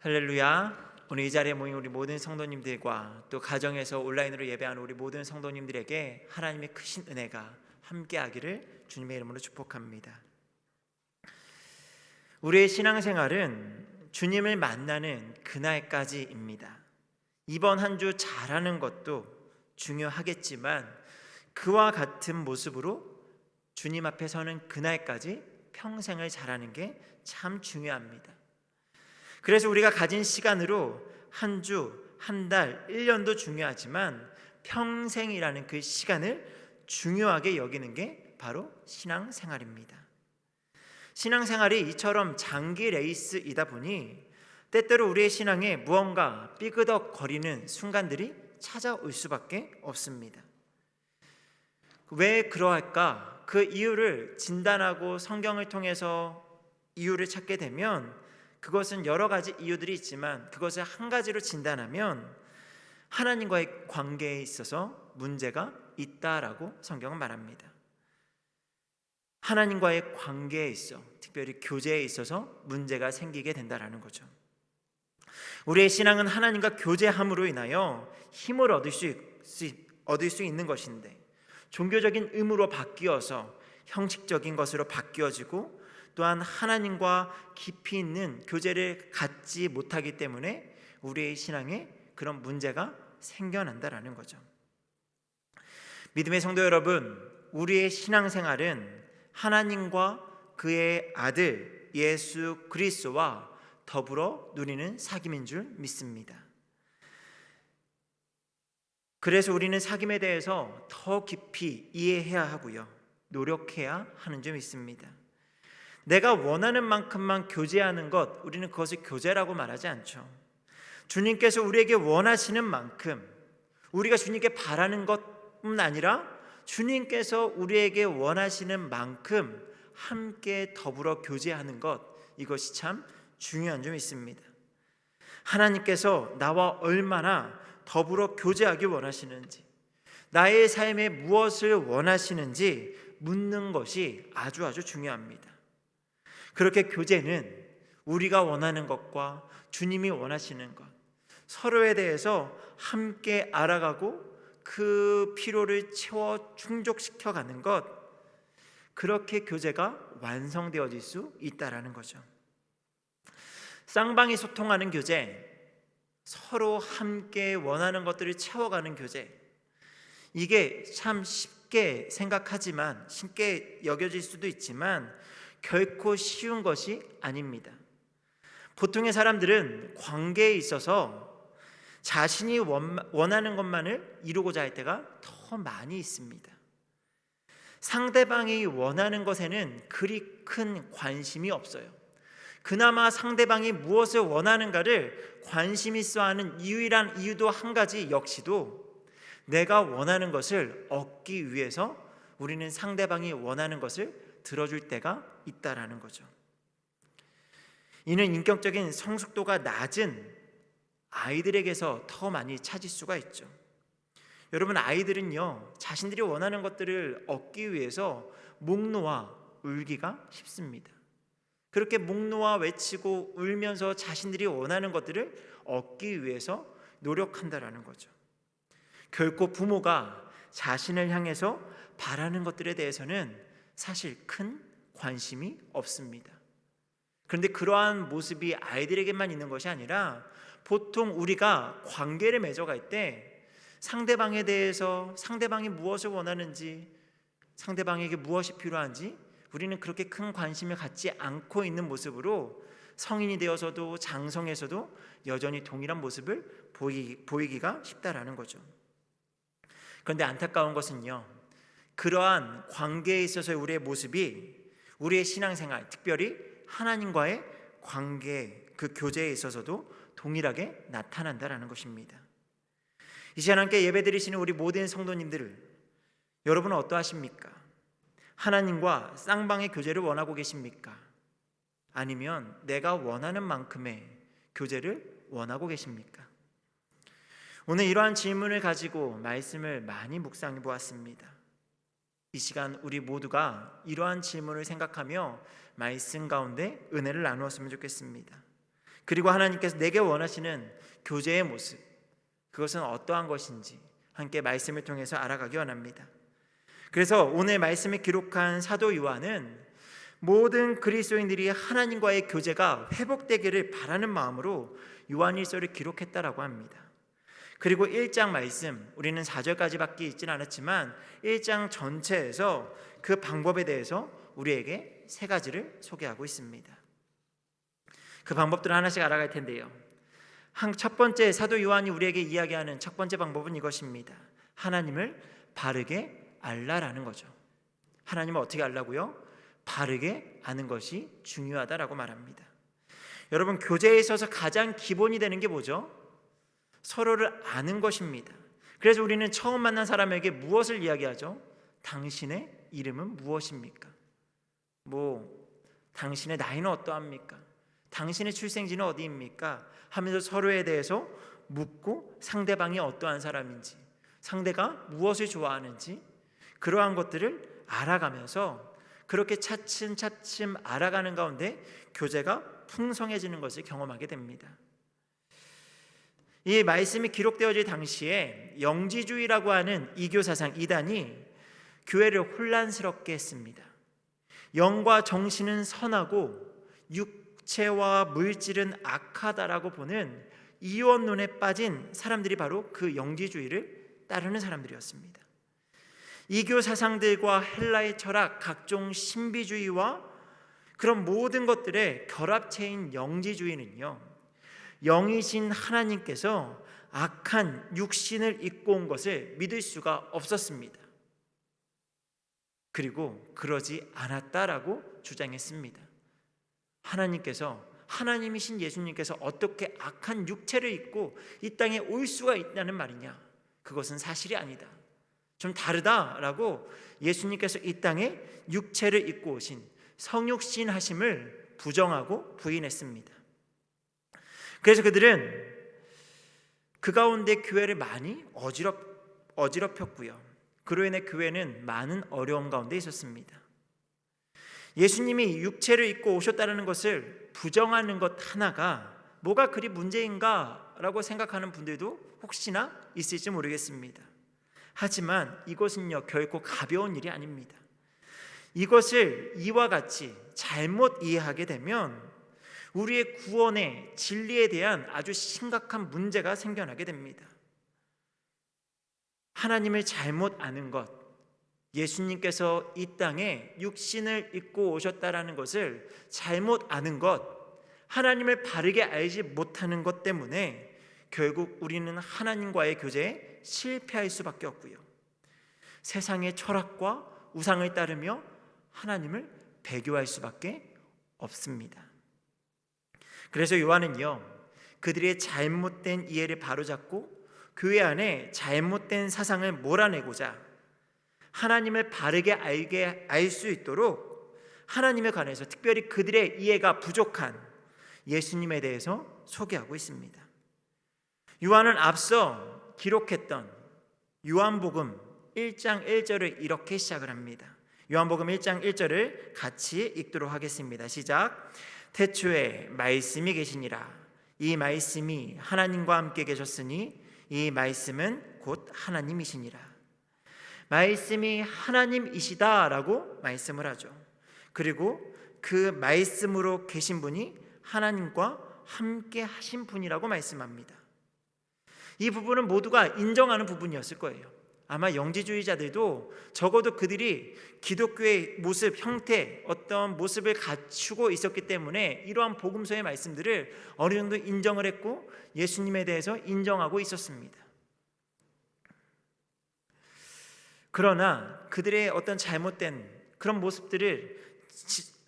할렐루야. 오늘 이 자리에 모인 우리 모든 성도님들과 또 가정에서 온라인으로 예배하는 우리 모든 성도님들에게 하나님의 크신 은혜가 함께하기를 주님의 이름으로 축복합니다. 우리의 신앙생활은 주님을 만나는 그날까지입니다. 이번 한 주 잘하는 것도 중요하겠지만 그와 같은 모습으로 주님 앞에 서는 그날까지 평생을 잘하는 게 참 중요합니다. 그래서 우리가 가진 시간으로 한 주, 한 달, 1년도 중요하지만 평생이라는 그 시간을 중요하게 여기는 게 바로 신앙생활입니다. 신앙생활이 이처럼 장기 레이스이다 보니 때때로 우리의 신앙에 무언가 삐그덕거리는 순간들이 찾아올 수밖에 없습니다. 왜 그러할까? 그 이유를 진단하고 성경을 통해서 이유를 찾게 되면 그것은 여러 가지 이유들이 있지만 그것을 한 가지로 진단하면 하나님과의 관계에 있어서 문제가 있다라고 성경은 말합니다. 하나님과의 관계에 있어, 특별히 교제에 있어서 문제가 생기게 된다라는 거죠. 우리의 신앙은 하나님과 교제함으로 인하여 힘을 얻을 수 있는 것인데 종교적인 의무로 바뀌어서 형식적인 것으로 바뀌어지고 또한 하나님과 깊이 있는 교제를 갖지 못하기 때문에 우리의 신앙에 그런 문제가 생겨난다라는 거죠. 믿음의 성도 여러분, 우리의 신앙생활은 하나님과 그의 아들 예수 그리스도와 더불어 누리는 사귐인 줄 믿습니다. 그래서 우리는 사귐에 대해서 더 깊이 이해해야 하고요, 노력해야 하는 줄 믿습니다. 내가 원하는 만큼만 교제하는 것, 우리는 그것을 교제라고 말하지 않죠. 주님께서 우리에게 원하시는 만큼, 우리가 주님께 바라는 것뿐 아니라 주님께서 우리에게 원하시는 만큼 함께 더불어 교제하는 것, 이것이 참 중요한 점 있습니다. 하나님께서 나와 얼마나 더불어 교제하기 원하시는지, 나의 삶에 무엇을 원하시는지 묻는 것이 아주 중요합니다. 그렇게 교제는 우리가 원하는 것과 주님이 원하시는 것, 서로에 대해서 함께 알아가고 그 필요를 채워 충족시켜가는 것, 그렇게 교제가 완성되어질 수 있다라는 거죠. 쌍방이 소통하는 교제, 서로 함께 원하는 것들을 채워가는 교제, 이게 참 쉽게 생각하지만, 쉽게 여겨질 수도 있지만 결코 쉬운 것이 아닙니다. 보통의 사람들은 관계에 있어서 자신이 원하는 것만을 이루고자 할 때가 더 많이 있습니다. 상대방이 원하는 것에는 그리 큰 관심이 없어요. 그나마 상대방이 무엇을 원하는가를 관심 있어 하는 유일한 이유도 한 가지, 역시도 내가 원하는 것을 얻기 위해서 우리는 상대방이 원하는 것을 들어줄 때가 있다라는 거죠. 이는 인격적인 성숙도가 낮은 아이들에게서 더 많이 찾을 수가 있죠. 여러분, 아이들은요, 자신들이 원하는 것들을 얻기 위해서 목 놓아 울기가 쉽습니다. 그렇게 목 놓아 외치고 울면서 자신들이 원하는 것들을 얻기 위해서 노력한다라는 거죠. 결코 부모가 자신을 향해서 바라는 것들에 대해서는 사실 큰 관심이 없습니다. 그런데 그러한 모습이 아이들에게만 있는 것이 아니라 보통 우리가 관계를 맺어갈 때 상대방에 대해서, 상대방이 무엇을 원하는지, 상대방에게 무엇이 필요한지 우리는 그렇게 큰 관심을 갖지 않고 있는 모습으로 성인이 되어서도 장성에서도 여전히 동일한 모습을 보이기가 쉽다라는 거죠. 그런데 안타까운 것은요, 그러한 관계에 있어서의 우리의 모습이 우리의 신앙생활, 특별히 하나님과의 관계, 그 교제에 있어서도 동일하게 나타난다라는 것입니다. 이 시간 함께 예배드리시는 우리 모든 성도님들, 여러분은 어떠하십니까? 하나님과 쌍방의 교제를 원하고 계십니까? 아니면 내가 원하는 만큼의 교제를 원하고 계십니까? 오늘 이러한 질문을 가지고 말씀을 많이 묵상해 보았습니다. 이 시간 우리 모두가 이러한 질문을 생각하며 말씀 가운데 은혜를 나누었으면 좋겠습니다. 그리고 하나님께서 내게 원하시는 교제의 모습, 그것은 어떠한 것인지 함께 말씀을 통해서 알아가기 원합니다. 그래서 오늘 말씀에 기록한 사도 요한은 모든 그리스도인들이 하나님과의 교제가 회복되기를 바라는 마음으로 요한일서를 기록했다라고 합니다. 그리고 1장 말씀, 우리는 4절까지밖에 읽진 않았지만 1장 전체에서 그 방법에 대해서 우리에게 3가지를 소개하고 있습니다. 그 방법들을 하나씩 알아갈 텐데요. 첫 번째, 사도 요한이 우리에게 이야기하는 첫 번째 방법은 이것입니다. 하나님을 바르게 알라라는 거죠. 하나님을 어떻게 알라고요? 바르게 아는 것이 중요하다라고 말합니다. 여러분, 교제에 있어서 가장 기본이 되는 게 뭐죠? 서로를 아는 것입니다. 그래서 우리는 처음 만난 사람에게 무엇을 이야기하죠? 당신의 이름은 무엇입니까? 당신의 나이는 어떠합니까? 당신의 출생지는 어디입니까? 하면서 서로에 대해서 묻고 상대방이 어떠한 사람인지, 상대가 무엇을 좋아하는지, 그러한 것들을 알아가면서 그렇게 차츰차츰 알아가는 가운데 교제가 풍성해지는 것을 경험하게 됩니다. 이 말씀이 기록되어질 당시에 영지주의라고 하는 이교 사상 이단이 교회를 혼란스럽게 했습니다. 영과 정신은 선하고 육체와 물질은 악하다라고 보는 이원론에 빠진 사람들이 바로 그 영지주의를 따르는 사람들이었습니다. 이교 사상들과 헬라의 철학, 각종 신비주의와 그런 모든 것들의 결합체인 영지주의는요, 영이신 하나님께서 악한 육신을 입고 온 것을 믿을 수가 없었습니다. 그리고 그러지 않았다라고 주장했습니다. 하나님이신 예수님께서 어떻게 악한 육체를 입고 이 땅에 올 수가 있다는 말이냐? 그것은 사실이 아니다. 좀 다르다라고 예수님께서 이 땅에 육체를 입고 오신 성육신 하심을 부정하고 부인했습니다. 그래서 그들은 그 가운데 교회를 많이 어지럽혔고요. 그로 인해 교회는 많은 어려움 가운데 있었습니다. 예수님이 육체를 입고 오셨다는 것을 부정하는 것 하나가 뭐가 그리 문제인가 라고 생각하는 분들도 혹시나 있을지 모르겠습니다. 하지만 이것은요, 결코 가벼운 일이 아닙니다. 이것을 이와 같이 잘못 이해하게 되면 우리의 구원의 진리에 대한 아주 심각한 문제가 생겨나게 됩니다. 하나님을 잘못 아는 것, 예수님께서 이 땅에 육신을 입고 오셨다라는 것을 잘못 아는 것, 하나님을 바르게 알지 못하는 것 때문에 결국 우리는 하나님과의 교제에 실패할 수밖에 없고요. 세상의 철학과 우상을 따르며 하나님을 배교할 수밖에 없습니다. 그래서 요한은요, 그들의 잘못된 이해를 바로잡고 교회 안에 잘못된 사상을 몰아내고자 하나님을 바르게 알 수 있도록 하나님에 관해서 특별히 그들의 이해가 부족한 예수님에 대해서 소개하고 있습니다. 요한은 앞서 기록했던 요한복음 1장 1절을 이렇게 시작을 합니다. 요한복음 1장 1절을 같이 읽도록 하겠습니다. 시작. 태초에 말씀이 계시니라. 이 말씀이 하나님과 함께 계셨으니 이 말씀은 곧 하나님이시니라. 말씀이 하나님이시다라고 말씀을 하죠. 그리고 그 말씀으로 계신 분이 하나님과 함께 하신 분이라고 말씀합니다. 이 부분은 모두가 인정하는 부분이었을 거예요. 아마 영지주의자들도 적어도 그들이 기독교의 모습, 형태, 어떤 모습을 갖추고 있었기 때문에 이러한 복음서의 말씀들을 어느 정도 인정을 했고 예수님에 대해서 인정하고 있었습니다. 그러나 그들의 어떤 잘못된 그런 모습들을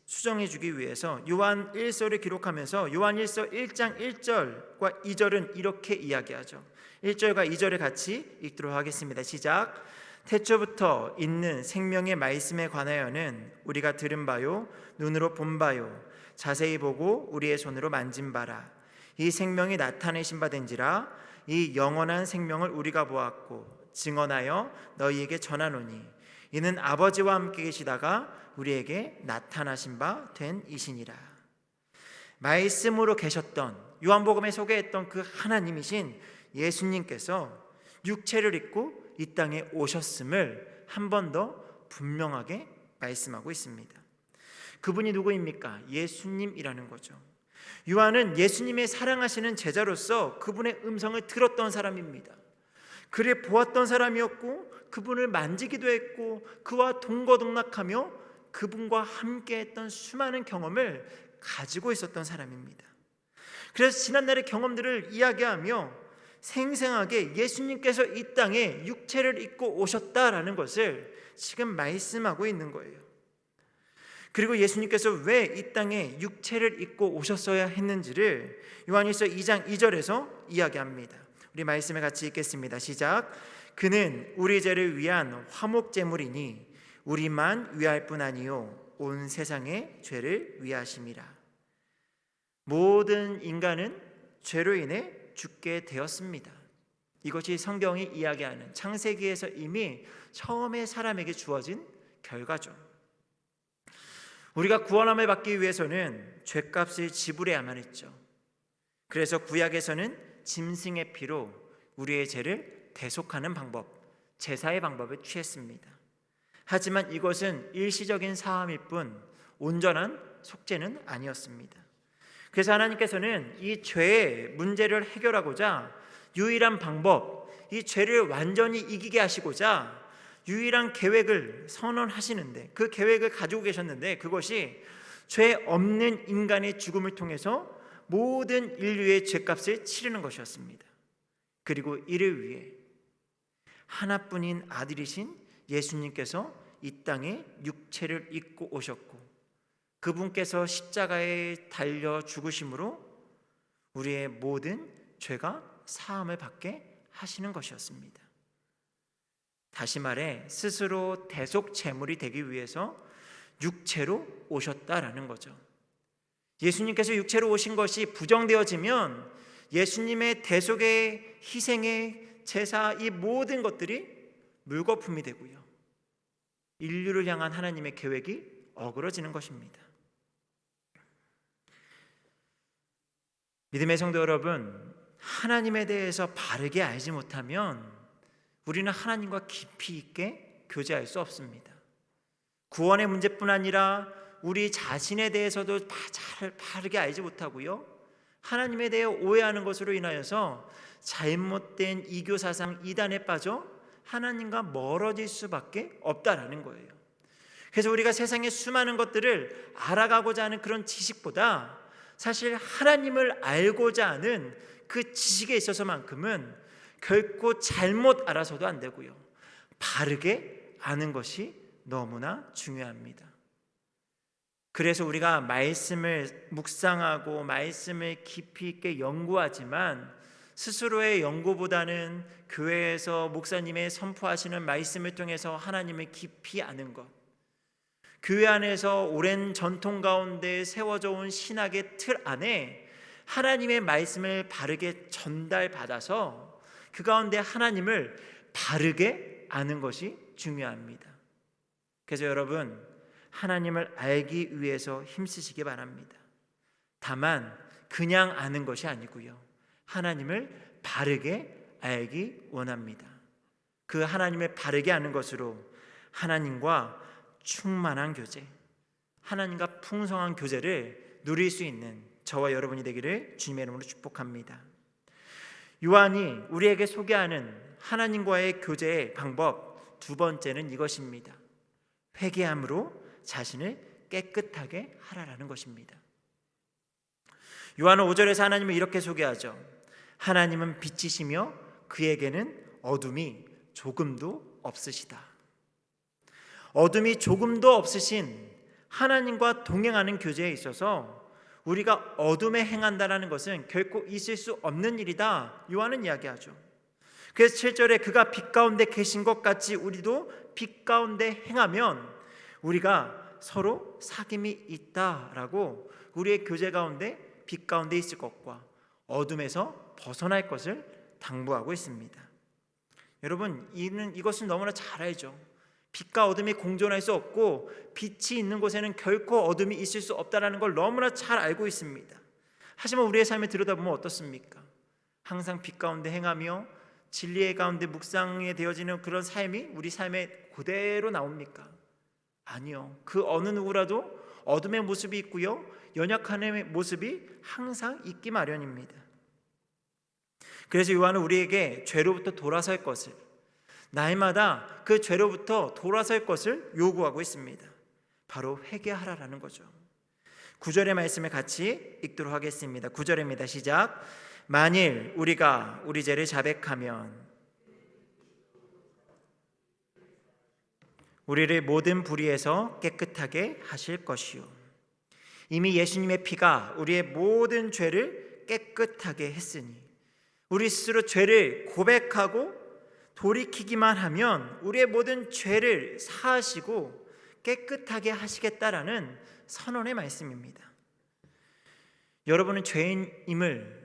수정해 주기 위해서 요한 1서를 기록하면서 요한 1서 1장 1절과 2절은 이렇게 이야기하죠. 1절과 2절을 같이 읽도록 하겠습니다. 시작. 태초부터 있는 생명의 말씀에 관하여는 우리가 들은 바요 눈으로 본 바요 자세히 보고 우리의 손으로 만진 바라. 이 생명이 나타내신 바 된지라. 이 영원한 생명을 우리가 보았고 증언하여 너희에게 전하노니 이는 아버지와 함께 계시다가 우리에게 나타나신 바 된 이시니라. 말씀으로 계셨던 요한복음에 소개했던 그 하나님이신 예수님께서 육체를 입고 이 땅에 오셨음을 한 번 더 분명하게 말씀하고 있습니다. 그분이 누구입니까? 예수님이라는 거죠. 요한은 예수님의 사랑하시는 제자로서 그분의 음성을 들었던 사람입니다. 그를 보았던 사람이었고 그분을 만지기도 했고 그와 동거동락하며 그분과 함께했던 수많은 경험을 가지고 있었던 사람입니다. 그래서 지난날의 경험들을 이야기하며 생생하게 예수님께서 이 땅에 육체를 입고 오셨다라는 것을 지금 말씀하고 있는 거예요. 그리고 예수님께서 왜 이 땅에 육체를 입고 오셨어야 했는지를 요한일서 2장 2절에서 이야기합니다. 우리 말씀을 같이 읽겠습니다. 시작. 그는 우리 죄를 위한 화목제물이니 우리만 위할 뿐 아니요 온 세상의 죄를 위하심이라. 모든 인간은 죄로 인해 죽게 되었습니다. 이것이 성경이 이야기하는 창세기에서 이미 처음에 사람에게 주어진 결과죠. 우리가 구원함을 받기 위해서는 죄값을 지불해야만 했죠. 그래서 구약에서는 짐승의 피로 우리의 죄를 대속하는 방법, 제사의 방법을 취했습니다. 하지만 이것은 일시적인 사함일 뿐 온전한 속죄는 아니었습니다. 그래서 하나님께서는 이 죄의 문제를 해결하고자 유일한 방법, 이 죄를 완전히 이기게 하시고자 유일한 계획을 선언하시는데, 그 계획을 가지고 계셨는데, 그것이 죄 없는 인간의 죽음을 통해서 모든 인류의 죄값을 치르는 것이었습니다. 그리고 이를 위해 하나뿐인 아들이신 예수님께서 이 땅에 육체를 입고 오셨고 그분께서 십자가에 달려 죽으심으로 우리의 모든 죄가 사함을 받게 하시는 것이었습니다. 다시 말해 스스로 대속 제물이 되기 위해서 육체로 오셨다라는 거죠. 예수님께서 육체로 오신 것이 부정되어지면 예수님의 대속의 희생의 제사, 이 모든 것들이 물거품이 되고요, 인류를 향한 하나님의 계획이 어그러지는 것입니다. 믿음의 성도 여러분, 하나님에 대해서 바르게 알지 못하면 우리는 하나님과 깊이 있게 교제할 수 없습니다. 구원의 문제뿐 아니라 우리 자신에 대해서도 잘 바르게 알지 못하고요, 하나님에 대해 오해하는 것으로 인하여서 잘못된 이교 사상 이단에 빠져 하나님과 멀어질 수밖에 없다라는 거예요. 그래서 우리가 세상의 수많은 것들을 알아가고자 하는 그런 지식보다 사실 하나님을 알고자 하는 그 지식에 있어서만큼은 결코 잘못 알아서도 안 되고요, 바르게 아는 것이 너무나 중요합니다. 그래서 우리가 말씀을 묵상하고 말씀을 깊이 있게 연구하지만 스스로의 연구보다는 교회에서 목사님의 선포하시는 말씀을 통해서 하나님을 깊이 아는 것, 교회 안에서 오랜 전통 가운데 세워져 온 신학의 틀 안에 하나님의 말씀을 바르게 전달받아서 그 가운데 하나님을 바르게 아는 것이 중요합니다. 그래서 여러분, 하나님을 알기 위해서 힘쓰시기 바랍니다. 다만 그냥 아는 것이 아니고요, 하나님을 바르게 알기 원합니다. 그 하나님을 바르게 아는 것으로 하나님과 충만한 교제, 하나님과 풍성한 교제를 누릴 수 있는 저와 여러분이 되기를 주님의 이름으로 축복합니다. 요한이 우리에게 소개하는 하나님과의 교제의 방법 두 번째는 이것입니다. 회개함으로 자신을 깨끗하게 하라라는 것입니다. 요한은 5절에서 하나님을 이렇게 소개하죠. 하나님은 빛이시며 그에게는 어둠이 조금도 없으시다. 어둠이 조금도 없으신 하나님과 동행하는 교제에 있어서 우리가 어둠에 행한다는 것은 결코 있을 수 없는 일이다, 요한은 이야기하죠. 그래서 7절에 그가 빛 가운데 계신 것 같이 우리도 빛 가운데 행하면 우리가 서로 사귐이 있다라고 우리의 교제 가운데 빛 가운데 있을 것과 어둠에서 벗어날 것을 당부하고 있습니다. 여러분, 이것은 너무나 잘 알죠. 빛과 어둠이 공존할 수 없고 빛이 있는 곳에는 결코 어둠이 있을 수 없다는 걸 너무나 잘 알고 있습니다. 하지만 우리의 삶에 들여다보면 어떻습니까? 항상 빛 가운데 행하며 진리의 가운데 묵상에 되어지는 그런 삶이 우리 삶에 그대로 나옵니까? 아니요. 그 어느 누구라도 어둠의 모습이 있고요, 연약함의 모습이 항상 있기 마련입니다. 그래서 요한은 우리에게 죄로부터 돌아설 것을, 날마다 그 죄로부터 돌아설 것을 요구하고 있습니다. 바로 회개하라라는 거죠. 9절의 말씀을 같이 읽도록 하겠습니다. 9절입니다. 시작. 만일 우리가 우리 죄를 자백하면 우리를 모든 불의에서 깨끗하게 하실 것이요, 이미 예수님의 피가 우리의 모든 죄를 깨끗하게 했으니 우리 스스로 죄를 고백하고 돌이키기만 하면 우리의 모든 죄를 사하시고 깨끗하게 하시겠다라는 선언의 말씀입니다. 여러분은 죄인임을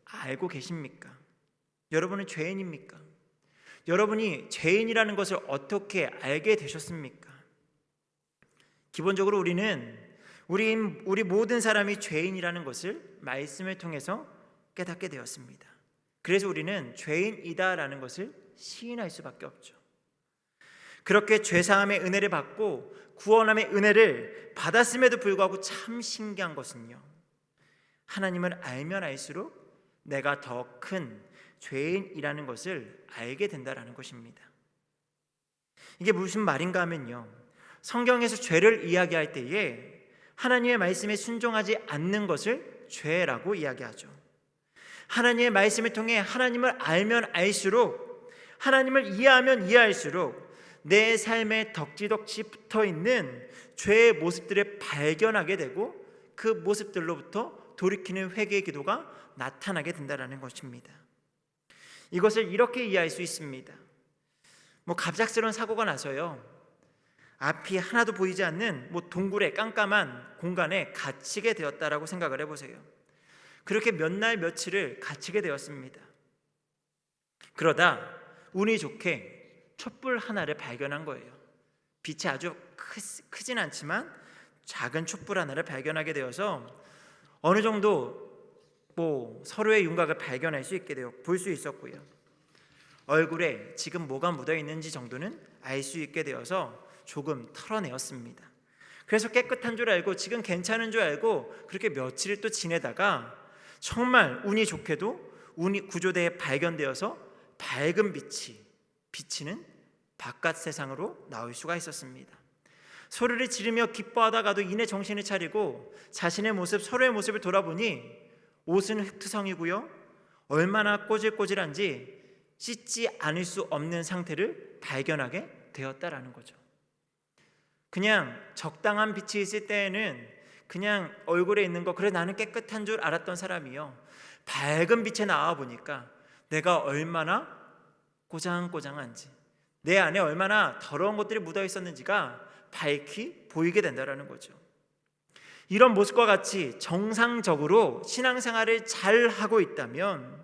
알고 계십니까? 여러분은 죄인입니까? 여러분이 죄인이라는 것을 어떻게 알게 되셨습니까? 기본적으로 우리 모든 사람이 죄인이라는 것을 말씀을 통해서 깨닫게 되었습니다. 그래서 우리는 죄인이다라는 것을 시인할 수밖에 없죠. 그렇게 죄사함의 은혜를 받고 구원함의 은혜를 받았음에도 불구하고 참 신기한 것은요, 하나님을 알면 알수록 내가 더 큰 죄인이라는 것을 알게 된다라는 것입니다. 이게 무슨 말인가 하면요, 성경에서 죄를 이야기할 때에 하나님의 말씀에 순종하지 않는 것을 죄라고 이야기하죠. 하나님의 말씀을 통해 하나님을 알면 알수록, 하나님을 이해하면 이해할수록 내 삶에 덕지덕지 붙어있는 죄의 모습들을 발견하게 되고 그 모습들로부터 돌이키는 회개의 기도가 나타나게 된다는 것입니다. 이것을 이렇게 이해할 수 있습니다. 갑작스러운 사고가 나서요, 앞이 하나도 보이지 않는 동굴의 깜깜한 공간에 갇히게 되었다라고 생각을 해보세요. 그렇게 몇 날 며칠을 갇히게 되었습니다. 그러다 운이 좋게 촛불 하나를 발견한 거예요. 빛이 아주 크진 않지만 작은 촛불 하나를 발견하게 되어서 어느 정도 서로의 윤곽을 발견할 수 있게 되어 볼 수 있었고요, 얼굴에 지금 뭐가 묻어 있는지 정도는 알 수 있게 되어서 조금 털어내었습니다. 그래서 깨끗한 줄 알고 지금 괜찮은 줄 알고 그렇게 며칠을 또 지내다가 정말 운이 좋게도 운이 구조대에 발견되어서 밝은 빛이 비치는 바깥 세상으로 나올 수가 있었습니다. 소리를 지르며 기뻐하다가도 이내 정신을 차리고 자신의 모습, 서로의 모습을 돌아보니 옷은 흙투성이고요, 얼마나 꼬질꼬질한지 씻지 않을 수 없는 상태를 발견하게 되었다라는 거죠. 그냥 적당한 빛이 있을 때에는 그냥 얼굴에 있는 거, 그래 나는 깨끗한 줄 알았던 사람이요, 밝은 빛에 나와 보니까 내가 얼마나 꼬장꼬장한지, 내 안에 얼마나 더러운 것들이 묻어 있었는지가 밝히 보이게 된다는 거죠. 이런 모습과 같이 정상적으로 신앙생활을 잘 하고 있다면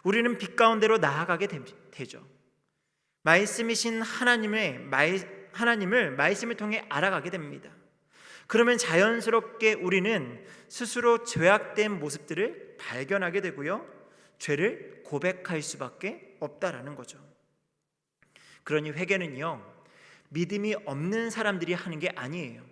우리는 빛 가운데로 나아가게 되죠. 말씀이신 하나님을 말씀을 통해 알아가게 됩니다. 그러면 자연스럽게 우리는 스스로 죄악된 모습들을 발견하게 되고요, 죄를 고백할 수밖에 없다라는 거죠. 그러니 회개는요, 믿음이 없는 사람들이 하는 게 아니에요.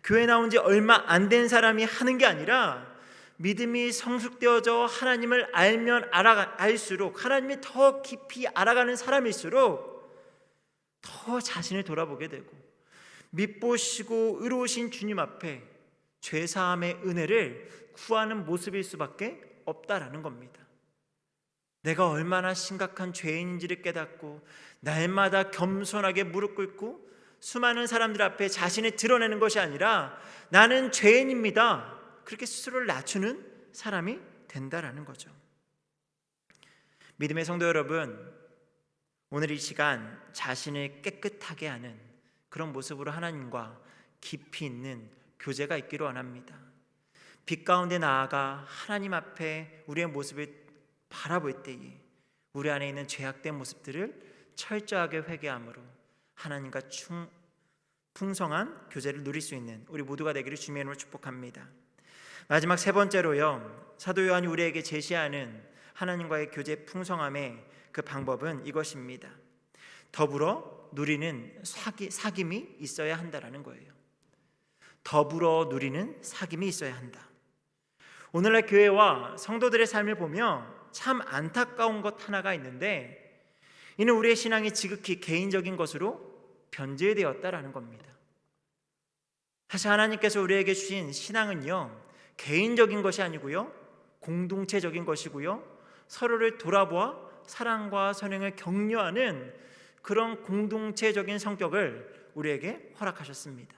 교회 나온 지 얼마 안 된 사람이 하는 게 아니라 믿음이 성숙되어져 하나님을 알면 알수록, 하나님이 더 깊이 알아가는 사람일수록 더 자신을 돌아보게 되고 밉보시고 의로우신 주님 앞에 죄사함의 은혜를 구하는 모습일 수밖에 없다라는 겁니다. 내가 얼마나 심각한 죄인인지를 깨닫고 날마다 겸손하게 무릎 꿇고 수많은 사람들 앞에 자신을 드러내는 것이 아니라 나는 죄인입니다, 그렇게 스스로를 낮추는 사람이 된다라는 거죠. 믿음의 성도 여러분, 오늘 이 시간 자신을 깨끗하게 하는 그런 모습으로 하나님과 깊이 있는 교제가 있기를 원합니다. 빛 가운데 나아가 하나님 앞에 우리의 모습을 바라볼 때에 우리 안에 있는 죄악된 모습들을 철저하게 회개함으로 하나님과 풍성한 교제를 누릴 수 있는 우리 모두가 되기를 주님의 이름으로 축복합니다. 마지막 세 번째로요, 사도 요한이 우리에게 제시하는 하나님과의 교제 풍성함의 그 방법은 이것입니다. 더불어 누리는 사귐이 있어야 한다라는 거예요. 더불어 누리는 사귐이 있어야 한다. 오늘날 교회와 성도들의 삶을 보며 참 안타까운 것 하나가 있는데, 이는 우리의 신앙이 지극히 개인적인 것으로 변질되었다라는 겁니다. 사실 하나님께서 우리에게 주신 신앙은요, 개인적인 것이 아니고요, 공동체적인 것이고요, 서로를 돌아보아 사랑과 선행을 격려하는 그런 공동체적인 성격을 우리에게 허락하셨습니다.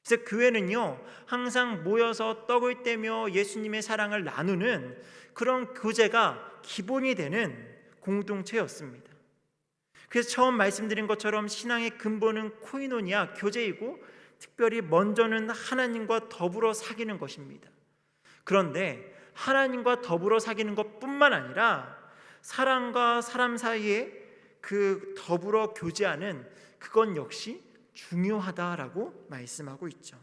그래서 교회는요, 항상 모여서 떡을 떼며 예수님의 사랑을 나누는 그런 교제가 기본이 되는 공동체였습니다. 그래서 처음 말씀드린 것처럼 신앙의 근본은 코이노니아, 교제이고 특별히 먼저는 하나님과 더불어 사귀는 것입니다. 그런데 하나님과 더불어 사귀는 것뿐만 아니라 사람과 사람 사이에 그 더불어 교제하는 그건 역시 중요하다라고 말씀하고 있죠.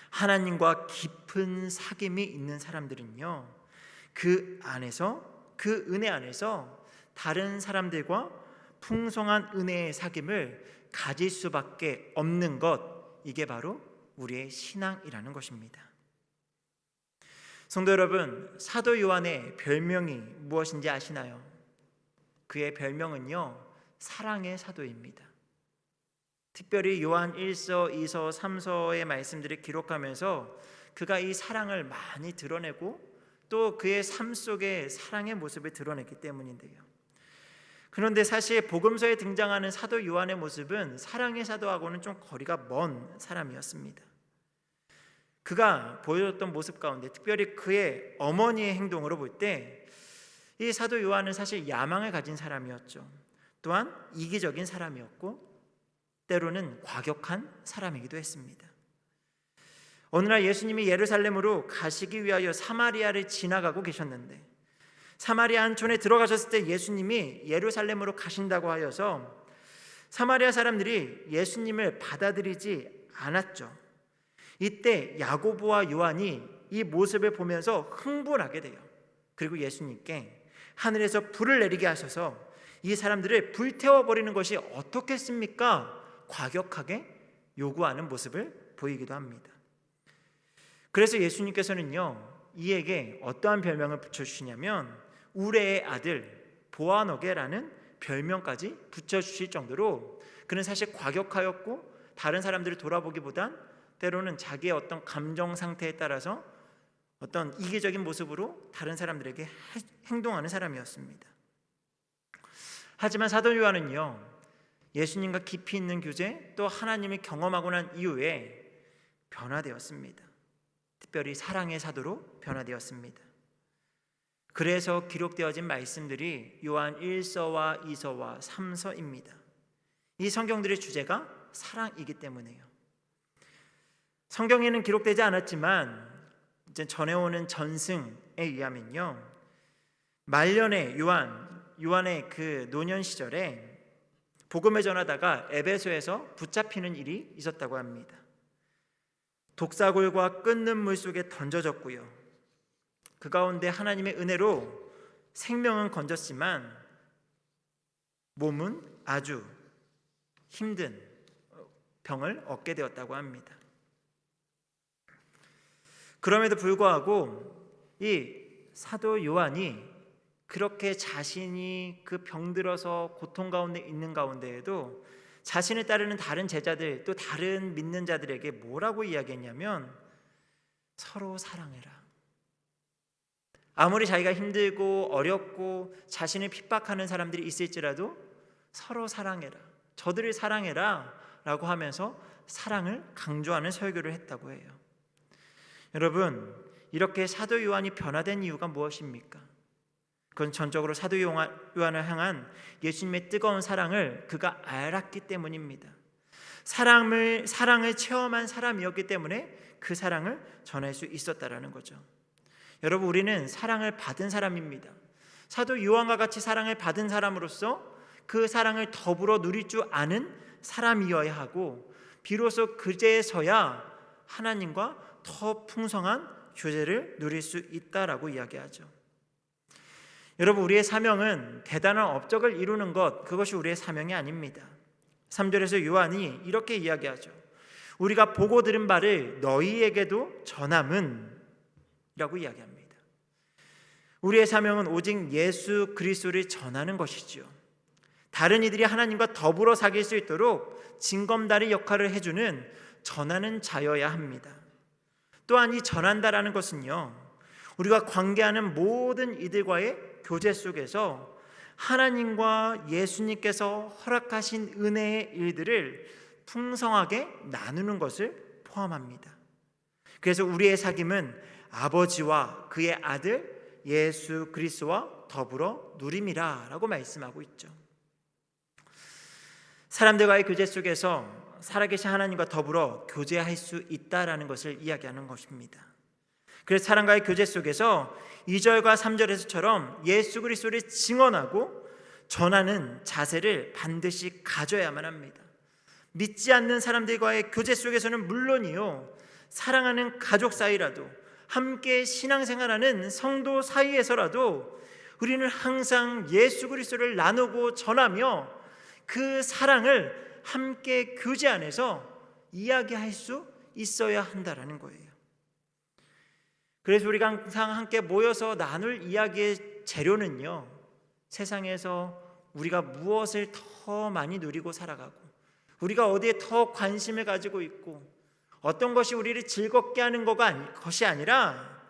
하나님과 깊은 사귐이 있는 사람들은요, 그 안에서, 그 은혜 안에서 다른 사람들과 풍성한 은혜의 사귐을 가질 수밖에 없는 것, 이게 바로 우리의 신앙이라는 것입니다. 성도 여러분, 사도 요한의 별명이 무엇인지 아시나요? 그의 별명은요, 사랑의 사도입니다. 특별히 요한 1서, 2서, 3서의 말씀들을 기록하면서 그가 이 사랑을 많이 드러내고 또 그의 삶 속에 사랑의 모습을 드러냈기 때문인데요. 그런데 사실 복음서에 등장하는 사도 요한의 모습은 사랑의 사도하고는 좀 거리가 먼 사람이었습니다. 그가 보여줬던 모습 가운데 특별히 그의 어머니의 행동으로 볼 때 이 사도 요한은 사실 야망을 가진 사람이었죠. 또한 이기적인 사람이었고 때로는 과격한 사람이기도 했습니다. 어느 날 예수님이 예루살렘으로 가시기 위하여 사마리아를 지나가고 계셨는데, 사마리아 한촌에 들어가셨을 때 예수님이 예루살렘으로 가신다고 하여서 사마리아 사람들이 예수님을 받아들이지 않았죠. 이때 야고보와 요한이 이 모습을 보면서 흥분하게 돼요. 그리고 예수님께 하늘에서 불을 내리게 하셔서 이 사람들을 불태워버리는 것이 어떻겠습니까? 과격하게 요구하는 모습을 보이기도 합니다. 그래서 예수님께서는요, 이에게 어떠한 별명을 붙여주시냐면 우레의 아들 보아너게라는 별명까지 붙여주실 정도로 그는 사실 과격하였고 다른 사람들을 돌아보기보단 때로는 자기의 어떤 감정 상태에 따라서 어떤 이기적인 모습으로 다른 사람들에게 행동하는 사람이었습니다. 하지만 사도 요한은요, 예수님과 깊이 있는 교제 또 하나님을 경험하고 난 이후에 변화되었습니다. 특별히 사랑의 사도로 변화되었습니다. 그래서 기록되어진 말씀들이 요한 1서와 2서와 3서입니다. 이 성경들의 주제가 사랑이기 때문에요. 성경에는 기록되지 않았지만 이제 전해오는 전승에 의하면요, 말년에 요한의 그 노년 시절에 복음을 전하다가 에베소에서 붙잡히는 일이 있었다고 합니다. 독사골과 끓는 물 속에 던져졌고요, 그 가운데 하나님의 은혜로 생명은 건졌지만 몸은 아주 힘든 병을 얻게 되었다고 합니다. 그럼에도 불구하고 이 사도 요한이 그렇게 자신이 그 병들어서 고통 가운데 있는 가운데에도 자신을 따르는 다른 제자들 또 다른 믿는 자들에게 뭐라고 이야기했냐면 서로 사랑해라. 아무리 자기가 힘들고 어렵고 자신을 핍박하는 사람들이 있을지라도 서로 사랑해라, 저들을 사랑해라 라고 하면서 사랑을 강조하는 설교를 했다고 해요. 여러분, 이렇게 사도 요한이 변화된 이유가 무엇입니까? 그건 전적으로 사도 요한을 향한 예수님의 뜨거운 사랑을 그가 알았기 때문입니다. 사랑을 체험한 사람이었기 때문에 그 사랑을 전할 수 있었다라는 거죠. 여러분, 우리는 사랑을 받은 사람입니다. 사도 요한과 같이 사랑을 받은 사람으로서 그 사랑을 더불어 누릴 줄 아는 사람이어야 하고, 비로소 그제서야 하나님과 더 풍성한 교제를 누릴 수 있다라고 이야기하죠. 여러분, 우리의 사명은 대단한 업적을 이루는 것, 그것이 우리의 사명이 아닙니다. 3절에서 요한이 이렇게 이야기하죠. 우리가 보고 들은 바를 너희에게도 전함은 라고 이야기합니다. 우리의 사명은 오직 예수 그리스도를 전하는 것이지요. 다른 이들이 하나님과 더불어 사귈 수 있도록 징검다리 역할을 해주는 전하는 자여야 합니다. 또한 이 전한다라는 것은요, 우리가 관계하는 모든 이들과의 교제 속에서 하나님과 예수님께서 허락하신 은혜의 일들을 풍성하게 나누는 것을 포함합니다. 그래서 우리의 사귐은 아버지와 그의 아들 예수 그리스도와 더불어 누림이라 라고 말씀하고 있죠. 사람들과의 교제 속에서 살아계신 하나님과 더불어 교제할 수 있다라는 것을 이야기하는 것입니다. 그래서 사람과의 교제 속에서 2절과 3절에서처럼 예수 그리스도를 증언하고 전하는 자세를 반드시 가져야만 합니다. 믿지 않는 사람들과의 교제 속에서는 물론이요, 사랑하는 가족 사이라도, 함께 신앙생활하는 성도 사이에서라도 우리는 항상 예수 그리스도를 나누고 전하며 그 사랑을 함께 교제 안에서 이야기할 수 있어야 한다라는 거예요. 그래서 우리가 항상 함께 모여서 나눌 이야기의 재료는요, 세상에서 우리가 무엇을 더 많이 누리고 살아가고, 우리가 어디에 더 관심을 가지고 있고, 어떤 것이 우리를 즐겁게 하는 것이 아니라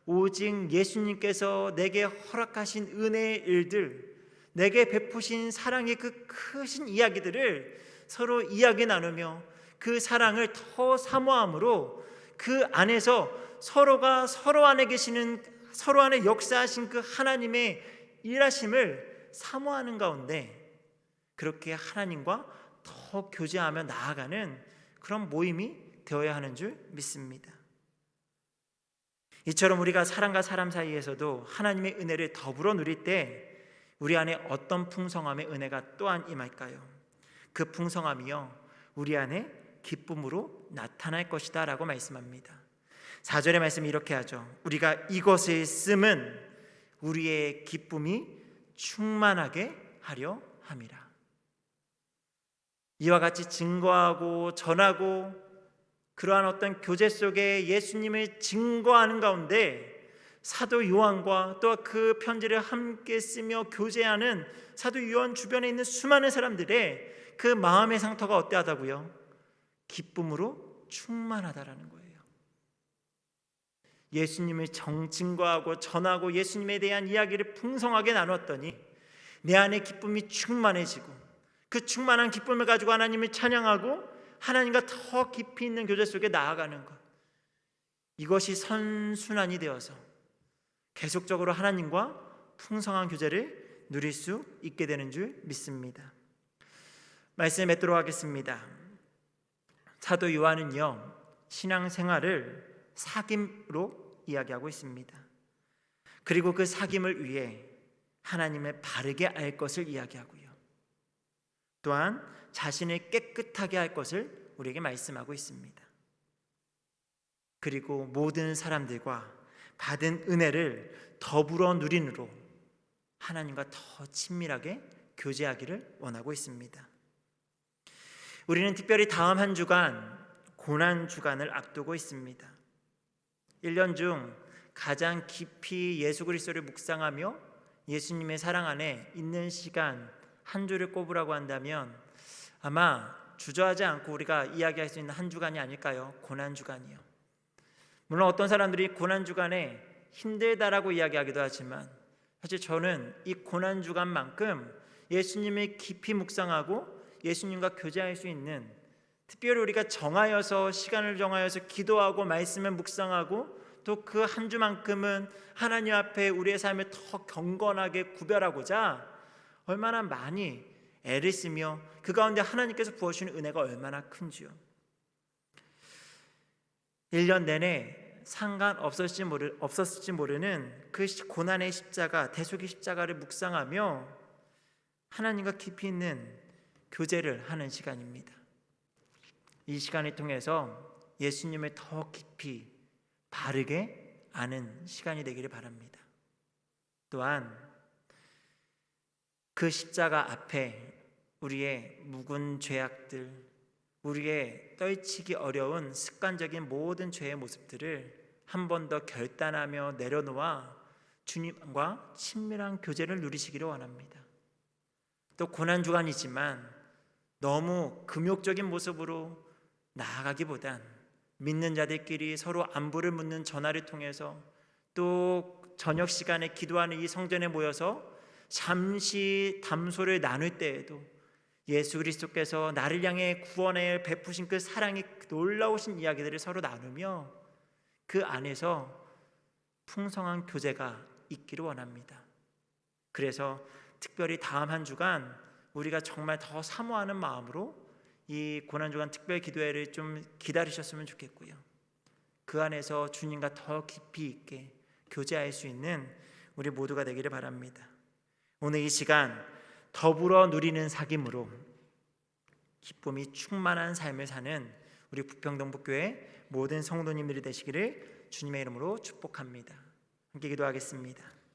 오직 예수님께서 내게 허락하신 은혜의 일들, 내게 베푸신 사랑의 그 크신 이야기들을 서로 이야기 나누며 그 사랑을 더 사모함으로 그 안에서 서로가 서로 안에 계시는, 서로 안에 역사하신 그 하나님의 일하심을 사모하는 가운데 그렇게 하나님과 더 교제하며 나아가는 그런 모임이 되어야 하는 줄 믿습니다. 이처럼 우리가 사람과 사람 사이에서도 하나님의 은혜를 더불어 누릴 때 우리 안에 어떤 풍성함의 은혜가 또한 임할까요? 그 풍성함이요, 우리 안에 기쁨으로 나타날 것이다 라고 말씀합니다. 4절의 말씀이 이렇게 하죠. 우리가 이것을 쓰면 우리의 기쁨이 충만하게 하려 함이라. 이와 같이 증거하고 전하고 그러한 어떤 교제 속에 예수님을 증거하는 가운데 사도 요한과 또 그 편지를 함께 쓰며 교제하는 사도 요한 주변에 있는 수많은 사람들의 그 마음의 상태가 어떠하다고요? 기쁨으로 충만하다라는 거예요. 예수님을 증거하고 전하고 예수님에 대한 이야기를 풍성하게 나눴더니 내 안에 기쁨이 충만해지고 그 충만한 기쁨을 가지고 하나님을 찬양하고 하나님과 더 깊이 있는 교제 속에 나아가는 것, 이것이 선순환이 되어서 계속적으로 하나님과 풍성한 교제를 누릴 수 있게 되는 줄 믿습니다. 말씀을 맺도록 하겠습니다. 사도 요한은요, 신앙생활을 사귐으로 이야기하고 있습니다. 그리고 그 사귐을 위해 하나님을 바르게 알 것을 이야기하고요, 또한 자신을 깨끗하게 할 것을 우리에게 말씀하고 있습니다. 그리고 모든 사람들과 받은 은혜를 더불어 누린으로 하나님과 더 친밀하게 교제하기를 원하고 있습니다. 우리는 특별히 다음 한 주간 고난 주간을 앞두고 있습니다. 1년 중 가장 깊이 예수 그리스도를 묵상하며 예수님의 사랑 안에 있는 시간 한 주를 꼽으라고 한다면 아마 주저하지 않고 우리가 이야기할 수 있는 한 주간이 아닐까요? 고난 주간이요. 물론 어떤 사람들이 고난 주간에 힘들다라고 이야기하기도 하지만 사실 저는 이 고난 주간만큼 예수님을 깊이 묵상하고 예수님과 교제할 수 있는, 특별히 우리가 정하여서 시간을 정하여서 기도하고 말씀을 묵상하고 또 그 한 주만큼은 하나님 앞에 우리의 삶을 더 경건하게 구별하고자 얼마나 많이 애를 쓰며 그 가운데 하나님께서 부어주시는 은혜가 얼마나 큰지요. 1년 내내 상관없었을지 모르는 그 고난의 십자가, 대속의 십자가를 묵상하며 하나님과 깊이 있는 교제를 하는 시간입니다. 이 시간을 통해서 예수님을 더 깊이 바르게 아는 시간이 되기를 바랍니다. 또한 그 십자가 앞에 우리의 묵은 죄악들, 우리의 떨치기 어려운 습관적인 모든 죄의 모습들을 한 번 더 결단하며 내려놓아 주님과 친밀한 교제를 누리시기를 원합니다. 또 고난주간이지만 너무 금욕적인 모습으로 나아가기보단 믿는 자들끼리 서로 안부를 묻는 전화를 통해서 또 저녁 시간에 기도하는 이 성전에 모여서 잠시 담소를 나눌 때에도 예수 그리스도께서 나를 향해 구원에 베푸신 그 사랑의 놀라우신 이야기들을 서로 나누며 그 안에서 풍성한 교제가 있기를 원합니다. 그래서 특별히 다음 한 주간 우리가 정말 더 사모하는 마음으로 이 고난주간 특별 기도회를 좀 기다리셨으면 좋겠고요. 그 안에서 주님과 더 깊이 있게 교제할 수 있는 우리 모두가 되기를 바랍니다. 오늘 이 시간 더불어 누리는 사귐으로 기쁨이 충만한 삶을 사는 우리 부평동북교회 모든 성도님들이 되시기를 주님의 이름으로 축복합니다. 함께 기도하겠습니다.